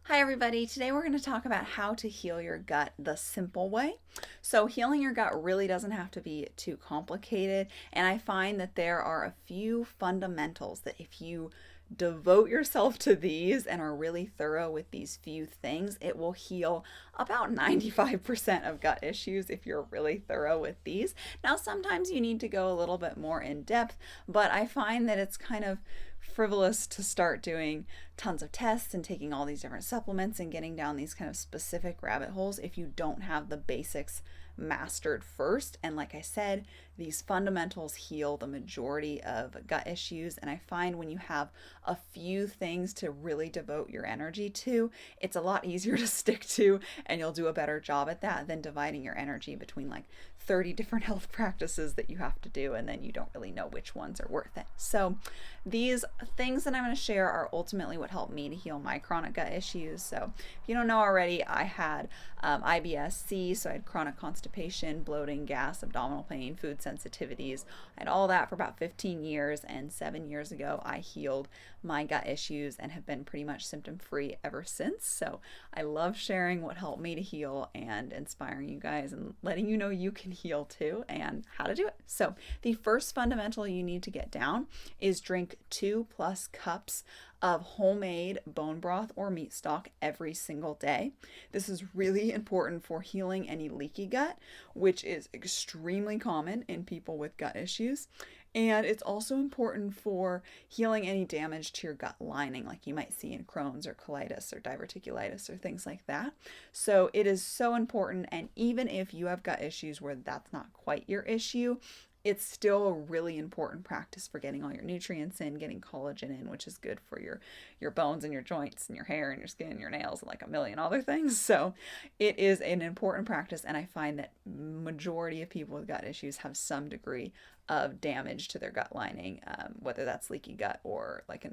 Hi everybody, today we're going to talk about how to heal your gut the simple way. So healing your gut really doesn't have to be too complicated, and I find that there are a few fundamentals that if you devote yourself to these and are really thorough with these few things, it will heal about 95% of gut issues if you're really thorough with these. Now, sometimes you need to go a little bit more in depth, but I find that it's kind of frivolous to start doing tons of tests and taking all these different supplements and getting down these kind of specific rabbit holes if you don't have the basics mastered first. And like I said, these fundamentals heal the majority of gut issues. And I find when you have a few things to really devote your energy to, it's a lot easier to stick to, and you'll do a better job at that than dividing your energy between like 30 different health practices that you have to do, and then you don't really know which ones are worth it. So these things that I'm going to share are ultimately what helped me to heal my chronic gut issues. So if you don't know already, I had IBS-C, so I had chronic constipation, bloating, gas, abdominal pain, food sensitivities. I had all that for about 15 years, and 7 years ago I healed my gut issues and have been pretty much symptom-free ever since. So I love sharing what helped me to heal and inspiring you guys and letting you know you can heal too and how to do it. So the first fundamental you need to get down is drink 2+ cups of homemade bone broth or meat stock every single day. This is really important for healing any leaky gut, which is extremely common in people with gut issues. And it's also important for healing any damage to your gut lining, like you might see in Crohn's or colitis or diverticulitis or things like that. So it is so important. And even if you have gut issues where that's not quite your issue, it's still a really important practice for getting all your nutrients in, getting collagen in, which is good for your bones and your joints and your hair and your skin and your nails and like a million other things. So it is an important practice, and I find that majority of people with gut issues have some degree of damage to their gut lining, whether that's leaky gut or like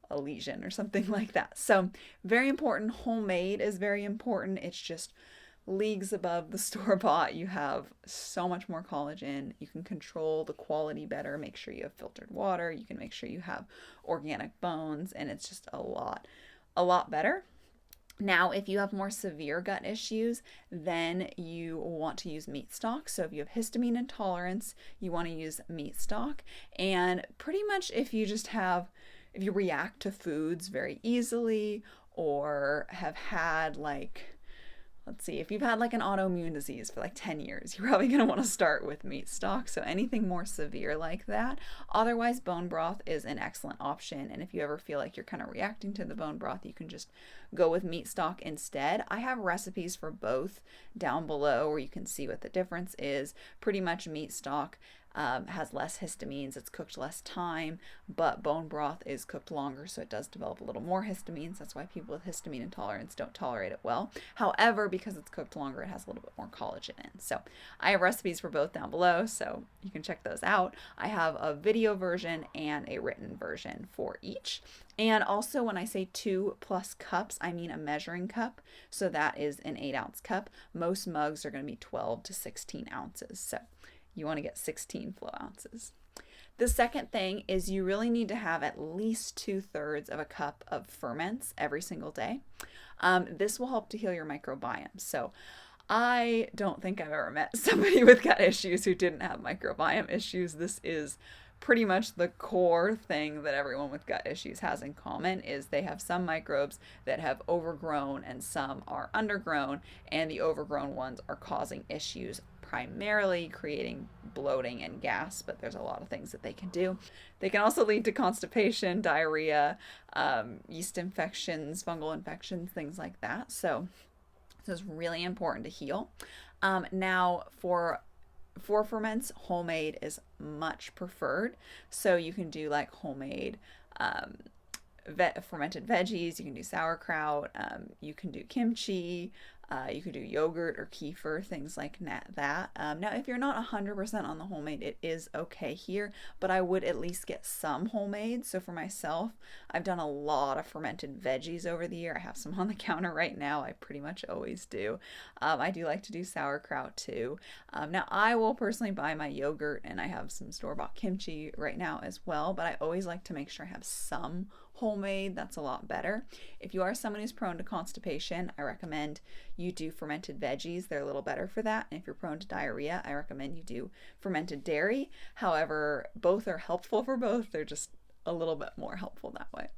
a lesion or something like that. So very important. Homemade is very important. It's just leagues above the store bought. You have so much more collagen. You can control the quality better, make sure you have filtered water, you can make sure you have organic bones, and it's just a lot better. Now, if you have more severe gut issues, then you want to use meat stock. So if you have histamine intolerance, you want to use meat stock. And pretty much if you react to foods very easily, or have had if you've had like an autoimmune disease for like 10 years, you're probably going to want to start with meat stock. So anything more severe like that. Otherwise, bone broth is an excellent option. And if you ever feel like you're kind of reacting to the bone broth, you can just go with meat stock instead. I have recipes for both down below where you can see what the difference is. Pretty much meat stock has less histamines, it's cooked less time, but bone broth is cooked longer, so it does develop a little more histamines. That's why people with histamine intolerance don't tolerate it well. However, because it's cooked longer, it has a little bit more collagen in. So I have recipes for both down below, so you can check those out. I have a video version and a written version for each. And also, when I say 2+ cups, I mean a measuring cup. So that is an 8-ounce cup. Most mugs are going to be 12 to 16 ounces. So you want to get 16 flow ounces. The second thing is you really need to have at least 2/3 of a cup of ferments every single day. This will help to heal your microbiome. So I don't think I've ever met somebody with gut issues who didn't have microbiome issues. This is pretty much the core thing that everyone with gut issues has in common, is they have some microbes that have overgrown and some are undergrown, and the overgrown ones are causing issues, primarily creating bloating and gas, but there's a lot of things that they can do. They can also lead to constipation, diarrhea, yeast infections, fungal infections, things like that. So this is really important to heal. Now, for ferments, homemade is much preferred. So you can do like homemade fermented veggies, you can do sauerkraut, you can do kimchi, you could do yogurt or kefir, things like that. Now, if you're not 100% on the homemade, it is okay here, but I would at least get some homemade. So for myself, I've done a lot of fermented veggies over the year. I have some on the counter right now. I pretty much always do. I do like to do sauerkraut too. Now, I will personally buy my yogurt, and I have some store-bought kimchi right now as well, but I always like to make sure I have some homemade, that's a lot better. If you are someone who's prone to constipation, I recommend you do fermented veggies. They're a little better for that. And if you're prone to diarrhea, I recommend you do fermented dairy. However, both are helpful for both. They're just a little bit more helpful that way.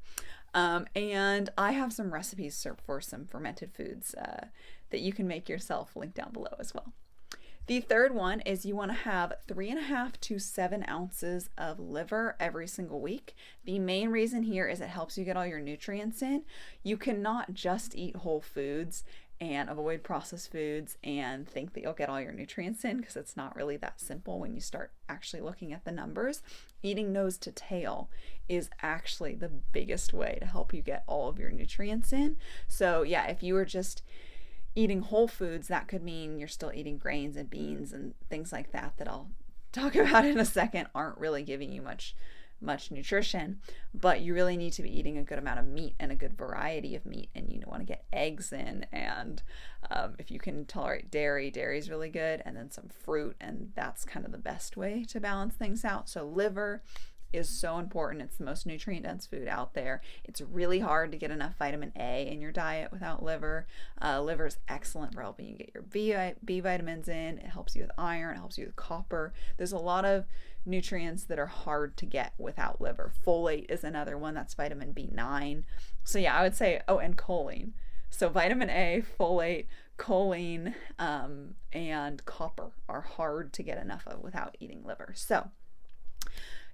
And I have some recipes for some fermented foods that you can make yourself, linked down below as well. The third one is you want to have 3.5 to 7 ounces of liver every single week. The main reason here is it helps you get all your nutrients in. You cannot just eat whole foods and avoid processed foods and think that you'll get all your nutrients in, because it's not really that simple when you start actually looking at the numbers. Eating nose to tail is actually the biggest way to help you get all of your nutrients in. So yeah, if you were just eating whole foods, that could mean you're still eating grains and beans and things like that I'll talk about in a second, aren't really giving you much nutrition. But you really need to be eating a good amount of meat and a good variety of meat, and you want to get eggs in, and if you can tolerate dairy is really good, and then some fruit, and that's kind of the best way to balance things out. So liver is so important. It's the most nutrient dense food out there. It's really hard to get enough vitamin A in your diet without liver. Liver is excellent for helping you get your B vitamins in. It helps you with iron. It helps you with copper. There's a lot of nutrients that are hard to get without liver. Folate is another one. That's vitamin B9. So yeah, I would say, and choline. So vitamin A, folate, choline, and copper are hard to get enough of without eating liver. So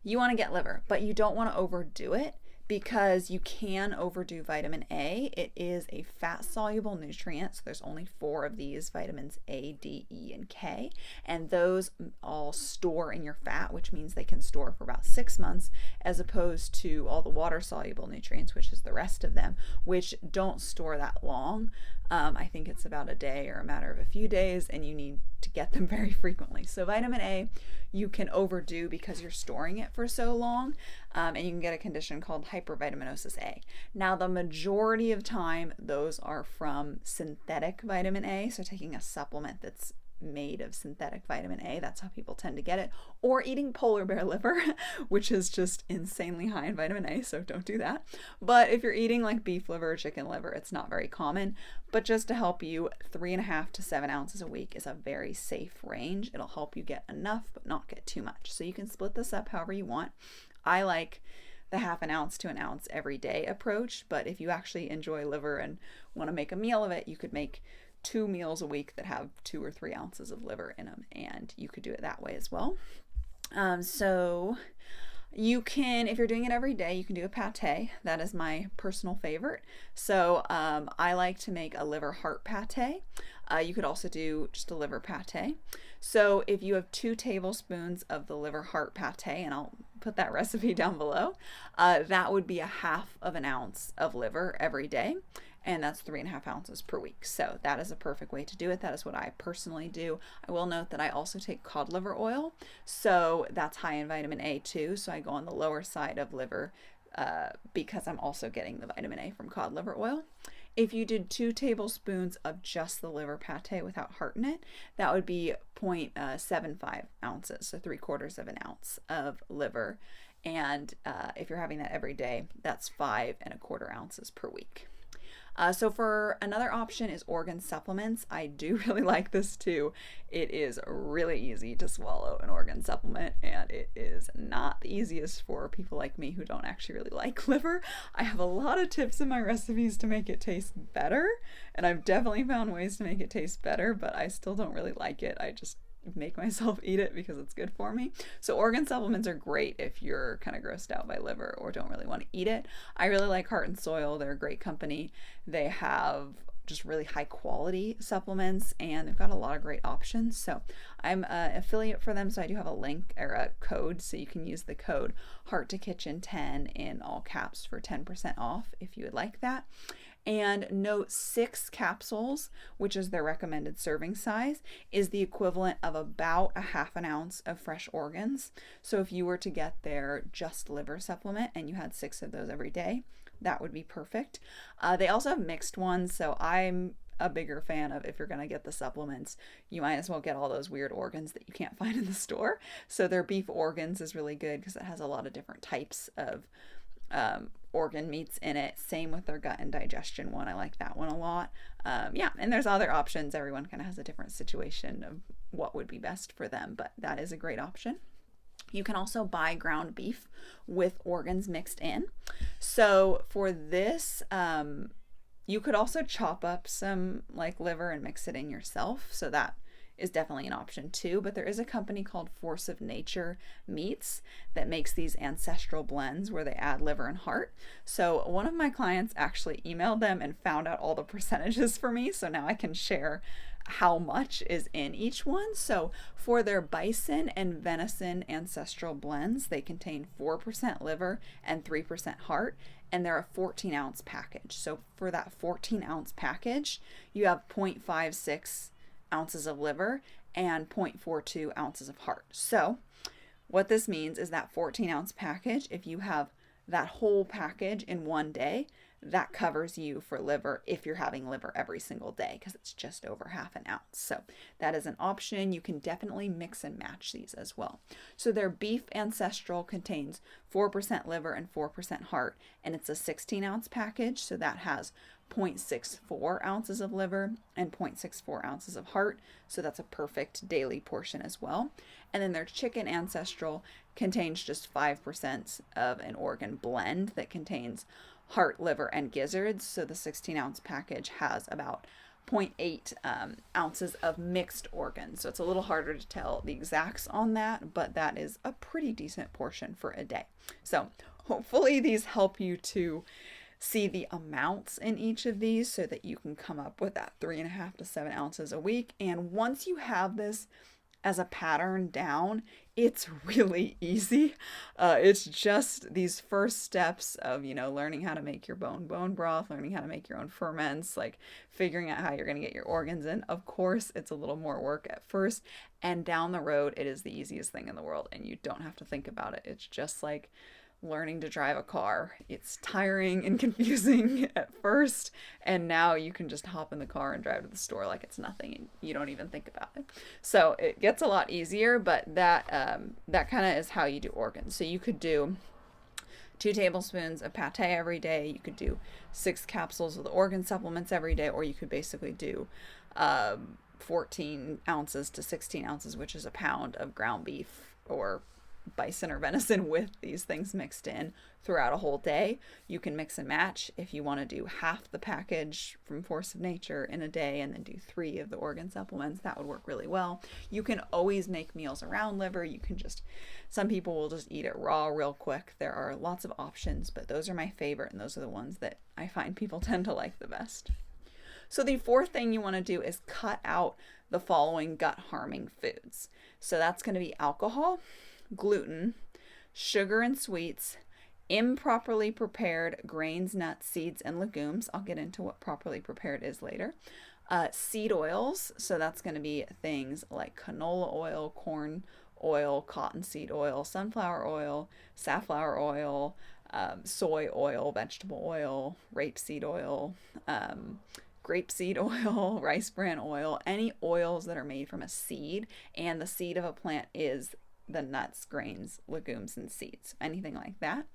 you want to get liver, but you don't want to overdo it, because you can overdo vitamin A. It is a fat-soluble nutrient, so there's only 4 of these vitamins: A, D, E, and K, and those all store in your fat, which means they can store for about 6 months, as opposed to all the water-soluble nutrients, which is the rest of them, which don't store that long. I think it's about a day or a matter of a few days, and you need to get them very frequently. So vitamin A, you can overdo because you're storing it for so long, and you can get a condition called hypervitaminosis A. Now, the majority of time, those are from synthetic vitamin A, so taking a supplement that's made of synthetic vitamin A. That's how people tend to get it. Or eating polar bear liver, which is just insanely high in vitamin A, so don't do that. But if you're eating like beef liver or chicken liver, it's not very common. But just to help you, 3.5 to 7 ounces a week is a very safe range. It'll help you get enough, but not get too much. So you can split this up however you want. I like the 1/2 ounce to 1 ounce every day approach, but if you actually enjoy liver and want to make a meal of it, you could make 2 meals a week that have 2 or 3 ounces of liver in them, and you could do it that way as well. So you can, if you're doing it every day, you can do a pate. That is my personal favorite. So I like to make a liver heart pate. You could also do just a liver pate. So if you have 2 tablespoons of the liver heart pate, and I'll put that recipe down below, that would be 1/2 ounce of liver every day. And that's 3.5 ounces per week. So that is a perfect way to do it. That is what I personally do. I will note that I also take cod liver oil. So that's high in vitamin A too. So I go on the lower side of liver because I'm also getting the vitamin A from cod liver oil. If you did 2 tablespoons of just the liver pate without heart in it, that would be 0.75 ounces, so 3/4 ounce of liver. And if you're having that every day, that's 5.25 ounces per week. So for another option is organ supplements. I do really like this too. It is really easy to swallow an organ supplement, and it is not the easiest for people like me who don't actually really like liver. I have a lot of tips in my recipes to make it taste better, and I've definitely found ways to make it taste better, but I still don't really like it. I just make myself eat it because it's good for me. So organ supplements are great if you're kind of grossed out by liver or don't really want to eat it. I really like Heart and Soil. They're a great company. They have just really high quality supplements, and they've got a lot of great options. So I'm an affiliate for them, so I do have a link or a code, so you can use the code Heart2Kitchen10 in all caps for 10% off if you would like that. And note 6 capsules, which is their recommended serving size, is the equivalent of about 1/2 ounce of fresh organs. So if you were to get their just liver supplement and you had 6 of those every day, that would be perfect. They also have mixed ones, so I'm a bigger fan of, if you're going to get the supplements, you might as well get all those weird organs that you can't find in the store. So their beef organs is really good because it has a lot of different types of organ meats in it. Same with their gut and digestion one. I like that one a lot. Yeah, and there's other options. Everyone kind of has a different situation of what would be best for them, but that is a great option. You can also buy ground beef with organs mixed in. So for this, you could also chop up some like liver and mix it in yourself. So that is definitely an option too. But there is a company called Force of Nature Meats that makes these ancestral blends where they add liver and heart. So one of my clients actually emailed them and found out all the percentages for me. So now I can share how much is in each one. So for their bison and venison ancestral blends, they contain 4% liver and 3% heart, and they're a 14-ounce package. So for that 14-ounce package, you have 0.56 ounces of liver and 0.42 ounces of heart. So what this means is that 14-ounce package, if you have that whole package in one day, that covers you for liver if you're having liver every single day, because it's just over half an ounce. So that is an option. You can definitely mix and match these as well. So their beef ancestral contains 4% liver and 4% heart, and it's a 16-ounce package. So that has 0.64 ounces of liver and 0.64 ounces of heart. So that's a perfect daily portion as well. And then their chicken ancestral contains just 5% of an organ blend that contains heart, liver, and gizzards. So the 16-ounce package has about 0.8 ounces of mixed organs. So it's a little harder to tell the exacts on that, but that is a pretty decent portion for a day. So hopefully these help you to see the amounts in each of these so that you can come up with that 3.5 to 7 ounces a week. And once you have this as a pattern down, it's really easy. It's just these first steps of, learning how to make your bone broth, learning how to make your own ferments, like figuring out how you're going to get your organs in. Of course, it's a little more work at first, and down the road, it is the easiest thing in the world, and you don't have to think about it. It's just like learning to drive a car. It's tiring and confusing at first, and now you can just hop in the car and drive to the store like it's nothing, and you don't even think about it. So it gets a lot easier, but that kind of is how you do organs. So you could do 2 tablespoons of pate every day. You could do 6 capsules of the organ supplements every day, or you could basically do 14 ounces to 16 ounces, which is a pound of ground beef or bison or venison with these things mixed in throughout a whole day. You can mix and match if you want to do half the package from Force of Nature in a day and then do 3 of the organ supplements. That would work really well. You can always make meals around liver. Some people will just eat it raw real quick. There are lots of options, but those are my favorite, and those are the ones that I find people tend to like the best. So the fourth thing you want to do is cut out the following gut harming foods. So that's going to be alcohol, gluten, sugar and sweets, improperly prepared grains, nuts, seeds, and legumes. I'll get into what properly prepared is later. Seed oils, so that's going to be things like canola oil, corn oil, cottonseed oil, sunflower oil, safflower oil, soy oil, vegetable oil, rapeseed oil, grapeseed oil, rice bran oil, any oils that are made from a seed, and the seed of a plant is the nuts, grains, legumes, and seeds, anything like that.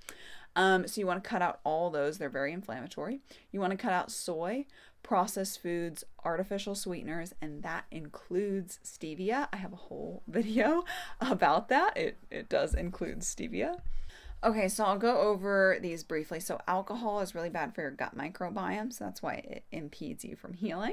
So you want to cut out all those. They're very inflammatory. You want to cut out soy, processed foods, artificial sweeteners, and that includes stevia. I have a whole video about that. It does include stevia. Okay, so I'll go over these briefly. So alcohol is really bad for your gut microbiome, so that's why it impedes you from healing.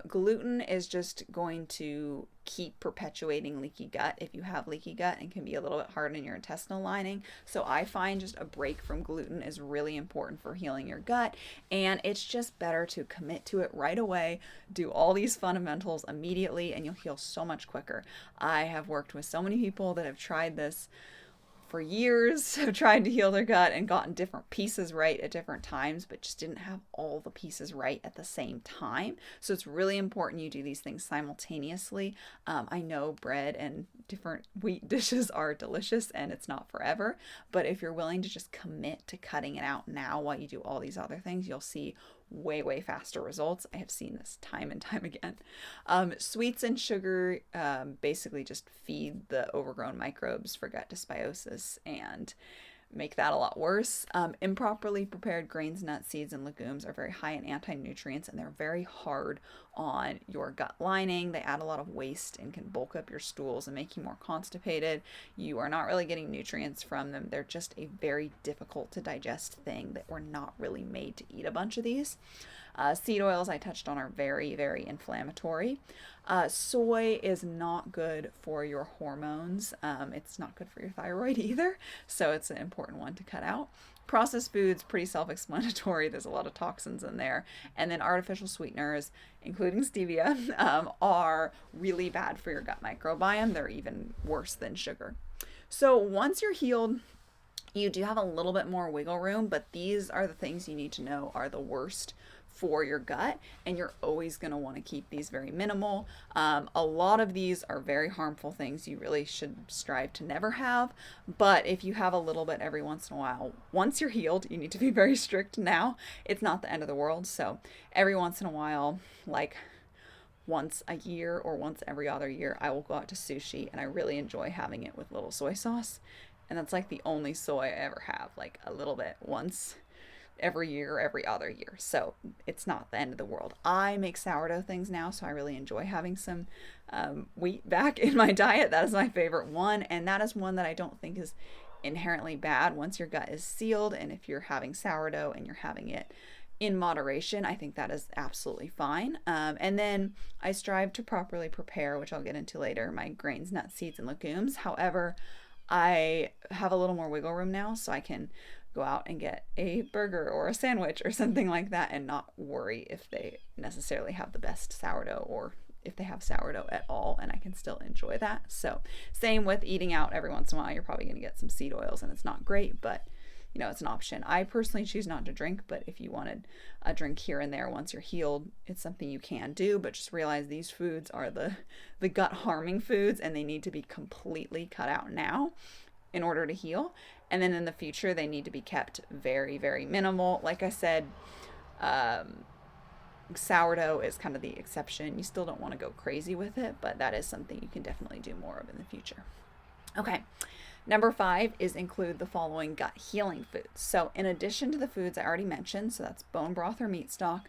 Gluten is just going to keep perpetuating leaky gut if you have leaky gut, and can be a little bit hard in your intestinal lining. So I find just a break from gluten is really important for healing your gut, and it's just better to commit to it right away. Do all these fundamentals immediately, and you'll heal so much quicker. I have worked with so many people that have tried this for years, have tried to heal their gut and gotten different pieces right at different times, but just didn't have all the pieces right at the same time. So it's really important you do these things simultaneously. I know bread and different wheat dishes are delicious and it's not forever, but if you're willing to just commit to cutting it out now while you do all these other things, you'll see way faster results. I have seen this time and time again. Sweets and sugar basically just feed the overgrown microbes for gut dysbiosis, and make that a lot worse. Improperly prepared grains, nuts, seeds, and legumes are very high in anti-nutrients, and they're very hard on your gut lining. They add a lot of waste and can bulk up your stools and make you more constipated. You are not really getting nutrients from them. They're just a very difficult to digest thing that we're not really made to eat a bunch of these. Seed oils I touched on are very, very inflammatory. Soy is not good for your hormones. It's not good for your thyroid either, so it's an important one to cut out. Processed foods, pretty self-explanatory. There's a lot of toxins in there. And then artificial sweeteners, including stevia, are really bad for your gut microbiome. They're even worse than sugar. So once you're healed, you do have a little bit more wiggle room, but these are the things you need to know are the worst for your gut, and you're always going to want to keep these very minimal. A lot of these are very harmful things you really should strive to never have, but if you have a little bit every once in a while, once you're healed, you need to be very strict now. It's not the end of the world, so every once in a while, like once a year or once every other year, I will go out to sushi, and I really enjoy having it with little soy sauce, and that's like the only soy I ever have, like a little bit once every year, every other year. So it's not the end of the world. I make sourdough things now, so I really enjoy having some wheat back in my diet. That is my favorite one, and that is one that I don't think is inherently bad once your gut is sealed. And if you're having sourdough and you're having it in moderation, I think that is absolutely fine. And then I strive to properly prepare, which I'll get into later, my grains, nuts, seeds, and legumes. However, I have a little more wiggle room now, so I can go out and get a burger or a sandwich or something like that and not worry if they necessarily have the best sourdough or if they have sourdough at all, and I can still enjoy that. So same with eating out every once in a while. You're probably going to get some seed oils and it's not great, but you know, it's an option. I personally choose not to drink, but if you wanted a drink here and there once you're healed, it's something you can do, but just realize these foods are the gut harming foods, and they need to be completely cut out now in order to heal. And then in the future, they need to be kept very, very minimal. Like I said, sourdough is kind of the exception. You still don't want to go crazy with it, but that is something you can definitely do more of in the future. Okay. Number 5 is include the following gut healing foods. So in addition to the foods I already mentioned, so that's bone broth or meat stock,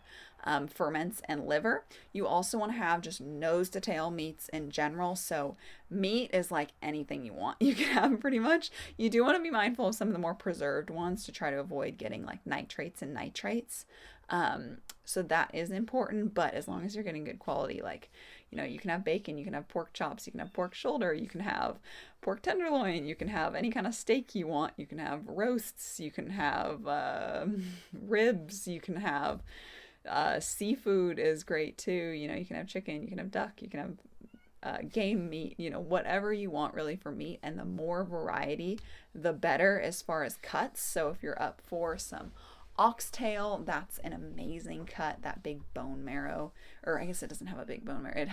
ferments, and liver, you also want to have just nose to tail meats in general. So meat is like anything you want. You can have pretty much. You do want to be mindful of some of the more preserved ones to try to avoid getting like nitrates and nitrites. So that is important, but as long as you're getting good quality, like, you know, you can have bacon, you can have pork chops, you can have pork shoulder, you can have pork tenderloin, you can have any kind of steak you want, you can have roasts, you can have ribs, you can have seafood is great too. You know, you can have chicken, you can have duck, you can have game meat, you know, whatever you want really for meat. And the more variety, the better as far as cuts. So if you're up for some oxtail, that's an amazing cut. That big bone marrow, or I guess it doesn't have a big bone marrow.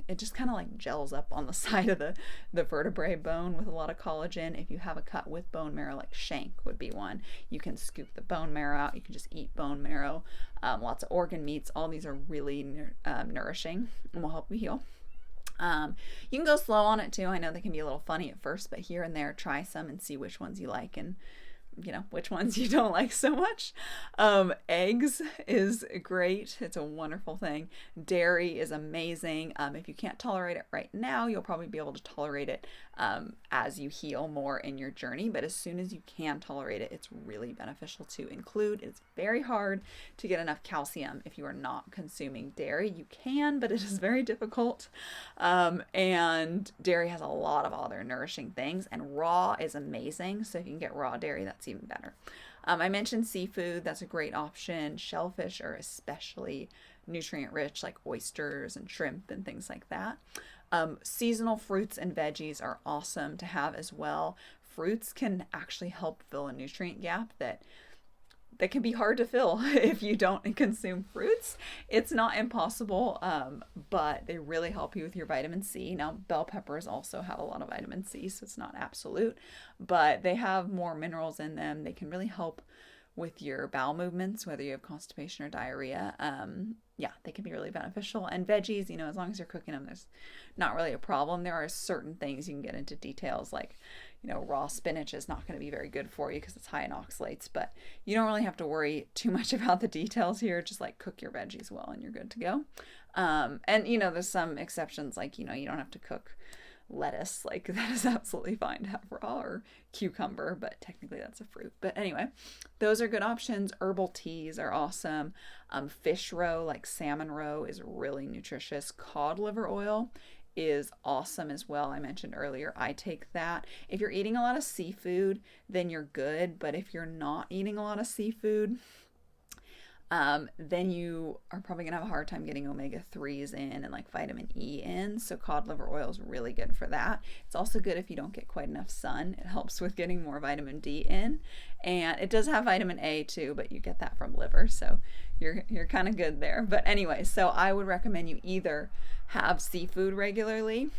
It just kind of like gels up on the side of the vertebrae bone with a lot of collagen. If you have a cut with bone marrow, like shank would be one, you can scoop the bone marrow out. You can just eat bone marrow. Lots of organ meats. All these are really nourishing and will help you heal. You can go slow on it too. I know they can be a little funny at first, but here and there, try some and see which ones you like and you know which ones you don't like so much. Eggs is great. It's a wonderful thing. Dairy is amazing. If you can't tolerate it right now, you'll probably be able to tolerate it as you heal more in your journey, but as soon as you can tolerate it, it's really beneficial to include. It's very hard to get enough calcium if you are not consuming dairy. You can, but it is very difficult. And dairy has a lot of other nourishing things, and raw is amazing. So if you can get raw dairy, that's even better. I mentioned seafood. That's a great option. Shellfish are especially nutrient rich, like oysters and shrimp and things like that. Seasonal fruits and veggies are awesome to have as well. Fruits can actually help fill a nutrient gap that can be hard to fill if you don't consume fruits. It's not impossible, but they really help you with your vitamin C. Now, bell peppers also have a lot of vitamin C, so it's not absolute, but they have more minerals in them. They can really help with your bowel movements, whether you have constipation or diarrhea. Yeah, they can be really beneficial. And veggies, you know, as long as you're cooking them, there's not really a problem. There are certain things you can get into details, like, raw spinach is not going to be very good for you because it's high in oxalates, but you don't really have to worry too much about the details here. Just like cook your veggies well and you're good to go. And there's some exceptions, like, you don't have to cook lettuce. Like, that is absolutely fine to have raw, or cucumber, but technically that's a fruit. But anyway, those are good options. Herbal teas are awesome. Fish roe, like salmon roe, is really nutritious. Cod liver oil is awesome as well. I mentioned earlier, I take that. If you're eating a lot of seafood, then you're good. But if you're not eating a lot of seafood, then you are probably gonna have a hard time getting omega-3s in and like vitamin E in. So cod liver oil is really good for that. It's also good if you don't get quite enough sun. It helps with getting more vitamin D in. And it does have vitamin A too, but you get that from liver. So you're kind of good there. But anyway, so I would recommend you either have seafood regularly,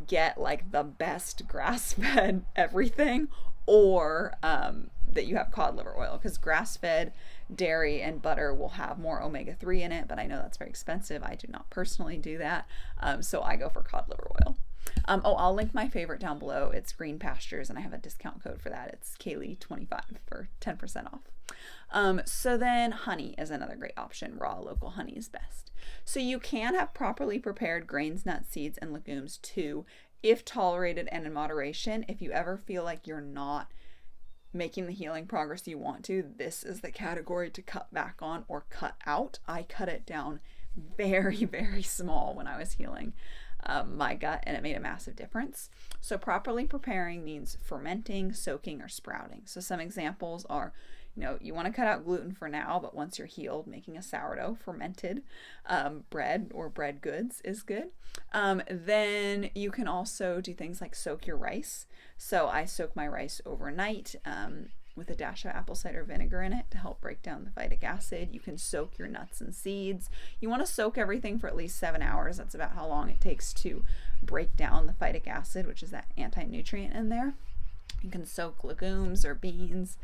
get like the best grass-fed everything, or that you have cod liver oil, because grass-fed dairy and butter will have more omega-3 in it, but I know that's very expensive. I do not personally do that, so I go for cod liver oil. I'll link my favorite down below. It's Green Pastures, and I have a discount code for that. It's Kaylee25 for 10% off. So then honey is another great option. Raw local honey is best. So you can have properly prepared grains, nuts, seeds, and legumes too, if tolerated and in moderation. If you ever feel like you're not making the healing progress you want to, this is the category to cut back on or cut out. I cut it down very, very small when I was healing my gut, and it made a massive difference. So properly preparing means fermenting, soaking, or sprouting. So some examples are, you want to cut out gluten for now, but once you're healed, making a sourdough, fermented bread or bread goods is good. Then you can also do things like soak your rice. So I soak my rice overnight with a dash of apple cider vinegar in it to help break down the phytic acid. You can soak your nuts and seeds. You want to soak everything for at least 7 hours. That's about how long it takes to break down the phytic acid, which is that anti-nutrient in there. You can soak legumes or beans.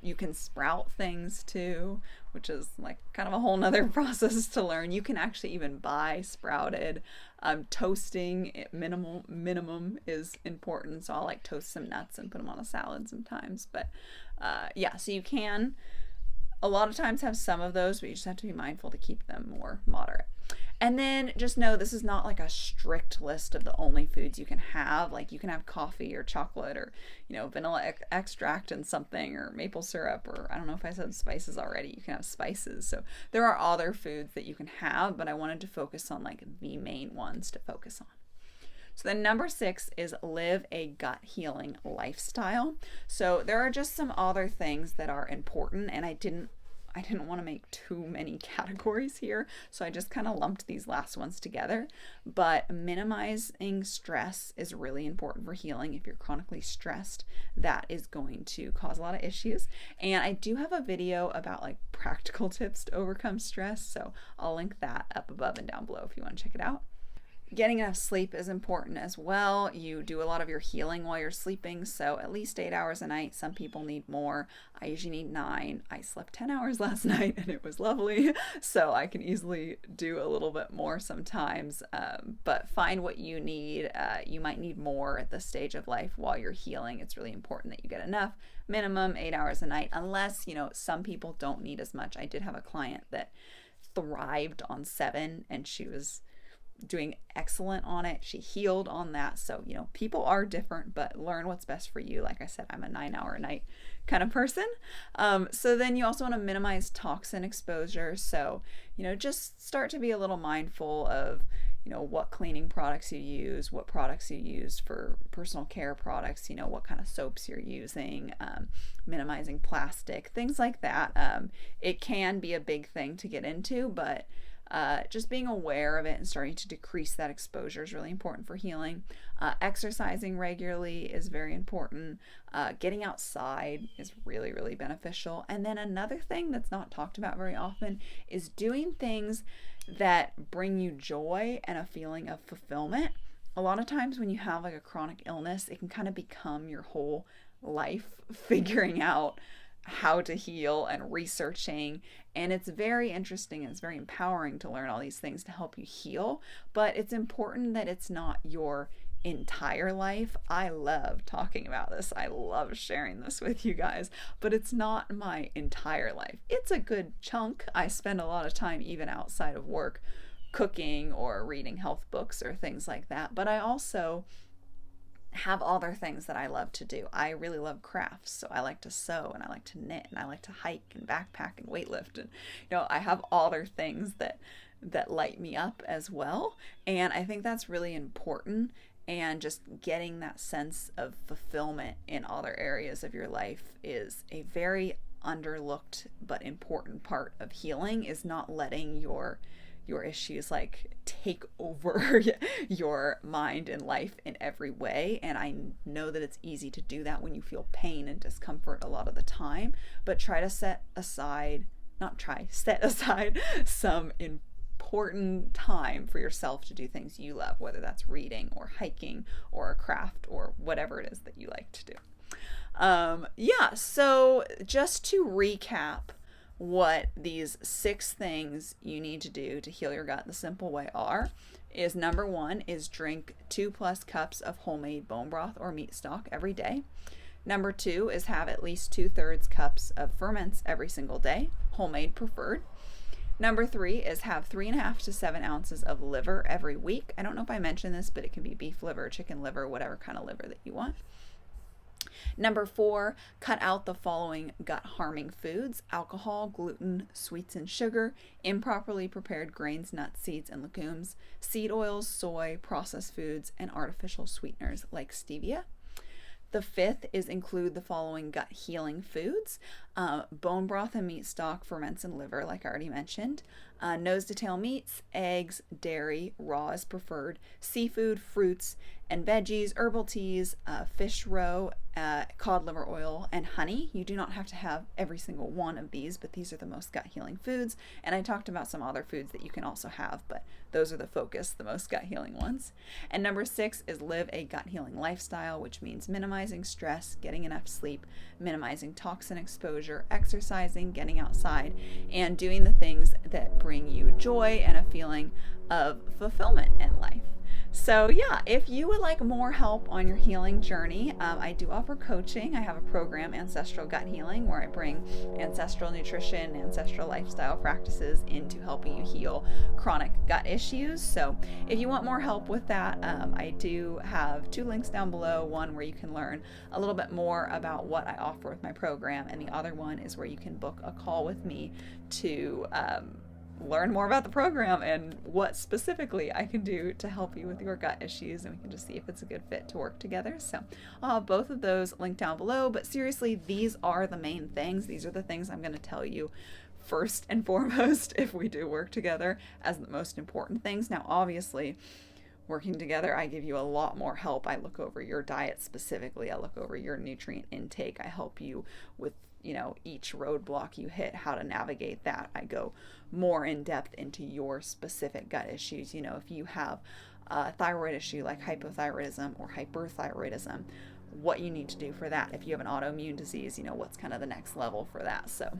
You can sprout things too, which is like kind of a whole nother process to learn. You can actually even buy sprouted. Toasting minimum is important. So I'll like toast some nuts and put them on a salad sometimes. But yeah, so you can a lot of times have some of those, but you just have to be mindful to keep them more moderate. And then just know this is not like a strict list of the only foods you can have. Like you can have coffee or chocolate or, vanilla extract and something, or maple syrup, or I don't know if I said spices already. You can have spices. So there are other foods that you can have, but I wanted to focus on like the main ones to focus on. So then number 6 is live a gut healing lifestyle. So there are just some other things that are important, and I didn't want to make too many categories here, so I just kind of lumped these last ones together. But minimizing stress is really important for healing. If you're chronically stressed, that is going to cause a lot of issues. And I do have a video about like practical tips to overcome stress, so I'll link that up above and down below if you want to check it out. Getting enough sleep is important as well. You do a lot of your healing while you're sleeping, so at least 8 hours a night. Some people need more. I usually need 9. I slept 10 hours last night and it was lovely, so I can easily do a little bit more sometimes, but find what you need. You might need more at this stage of life while you're healing. It's really important that you get enough. Minimum 8 hours a night, unless, some people don't need as much. I did have a client that thrived on 7, and she was doing excellent on it. She healed on that. So, people are different, but learn what's best for you. Like I said, I'm a 9-hour a night kind of person. So then you also want to minimize toxin exposure. So, just start to be a little mindful of, what cleaning products you use, what products you use for personal care products, what kind of soaps you're using, minimizing plastic, things like that. It can be a big thing to get into, but just being aware of it and starting to decrease that exposure is really important for healing. Exercising regularly is very important. Getting outside is really, really beneficial. And then another thing that's not talked about very often is doing things that bring you joy and a feeling of fulfillment. A lot of times when you have like a chronic illness, it can kind of become your whole life, figuring out how to heal and researching, and it's very interesting and it's very empowering to learn all these things to help you heal, but it's important that it's not your entire life. I love talking about this. I love sharing this with you guys, but it's not my entire life. It's a good chunk. I spend a lot of time even outside of work cooking or reading health books or things like that, but I also have other things that I love to do. I really love crafts, so I like to sew and I like to knit and I like to hike and backpack and weightlift, and I have other things that light me up as well. And I think that's really important, and just getting that sense of fulfillment in other areas of your life is a very underlooked but important part of healing, is not letting your issues like take over your mind and life in every way. And I know that it's easy to do that when you feel pain and discomfort a lot of the time, but set aside some important time for yourself to do things you love, whether that's reading or hiking or a craft or whatever it is that you like to do. So just to recap what these 6 things you need to do to heal your gut the simple way are, is number 1 is drink 2+ cups of homemade bone broth or meat stock every day. Number 2 is have at least 2/3 cups of ferments every single day, homemade preferred. Number 3 is have 3.5 to 7 ounces of liver every week. I don't know if I mentioned this, but it can be beef liver, chicken liver, whatever kind of liver that you want. Number 4, cut out the following gut-harming foods: alcohol, gluten, sweets and sugar, improperly prepared grains, nuts, seeds, and legumes, seed oils, soy, processed foods, and artificial sweeteners like stevia. The 5th is include the following gut healing foods: bone broth and meat stock, ferments, and liver, like I already mentioned, nose to tail meats, eggs, dairy, raw is preferred, seafood, fruits and veggies, herbal teas, fish roe, cod liver oil, and honey. You do not have to have every single one of these, but these are the most gut healing foods. And I talked about some other foods that you can also have, but those are the most gut healing ones. And number 6 is live a gut healing lifestyle, which means minimizing stress, getting enough sleep, minimizing toxin exposure, exercising, getting outside, and doing the things that bring you joy and a feeling of fulfillment in life. So yeah, if you would like more help on your healing journey, I do offer coaching. I have a program, Ancestral Gut Healing, where I bring ancestral nutrition, ancestral lifestyle practices into helping you heal chronic gut issues. So if you want more help with that, I do have 2 links down below. One where you can learn a little bit more about what I offer with my program, and the other one is where you can book a call with me to learn more about the program and what specifically I can do to help you with your gut issues, and we can just see if it's a good fit to work together. So I'll have both of those linked down below, but seriously, these are the main things. These are the things I'm going to tell you first and foremost if we do work together as the most important things. Now, obviously, working together, I give you a lot more help. I look over your diet specifically. I look over your nutrient intake. I help you with each roadblock you hit, how to navigate that. I go more in depth into your specific gut issues. If you have a thyroid issue like hypothyroidism or hyperthyroidism, what you need to do for that. If you have an autoimmune disease, what's kind of the next level for that. So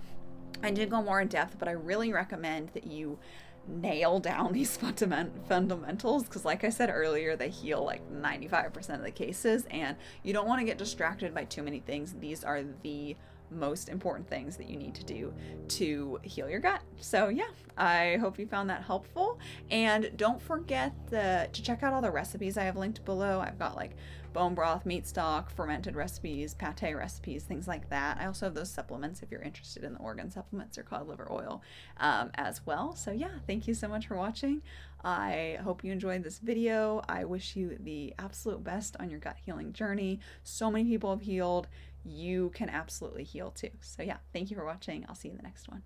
I did go more in depth, but I really recommend that you nail down these fundamentals, because like I said earlier, they heal like 95% of the cases, and you don't want to get distracted by too many things. These are the most important things that you need to do to heal your gut. So yeah, I hope you found that helpful, and don't forget to check out all the recipes I have linked below. I've got like bone broth, meat stock, fermented recipes, pate recipes, things like that. I also have those supplements if you're interested in the organ supplements or cod liver oil as well. So yeah, thank you so much for watching. I hope you enjoyed this video. I wish you the absolute best on your gut healing journey. So many people have healed. You can absolutely heal too. So yeah, thank you for watching. I'll see you in the next one.